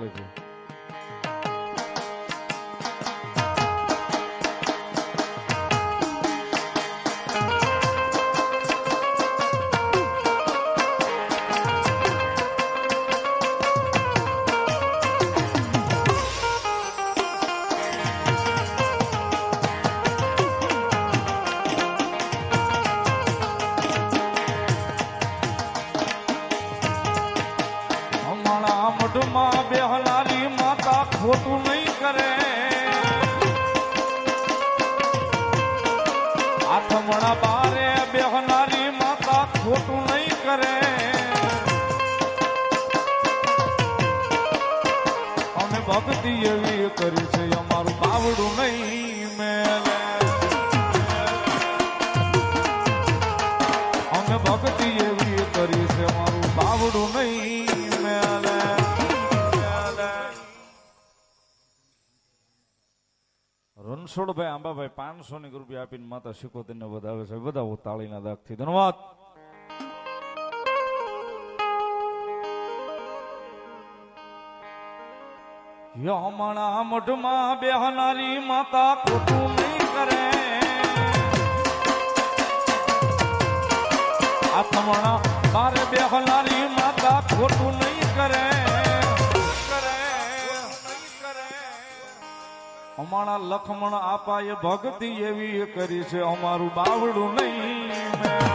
રાખજો. મઢમાં બેહનારી માતા ખોટું નહીં કરે, આઠમણા બારે બેહનારી માતા ખોટું નહીં કરે. અમે ભક્તિ એવી કરી છે અમારું બાવડું નહીં મેલે. અમે ભક્તિ એવી કરી છે અમારું બાવડું નહીં મેલે. રણછોડભાઈ આંબાભાઈ 500 રૂપિયા આપીને માતા શિકોતેરને વધાવે છે. વધાવો તાળીના દાગથી. ધન્યવાદ. હમણાં મઢમાં બેહનારી માતા ખોટું નહીં કરે, આથમણા બારે બેહનારી માતા ખોટું નહીં કરે. અમારા લખમણ આપાએ ભક્તિ એવી કરી છે અમારું બાવડું નહીં.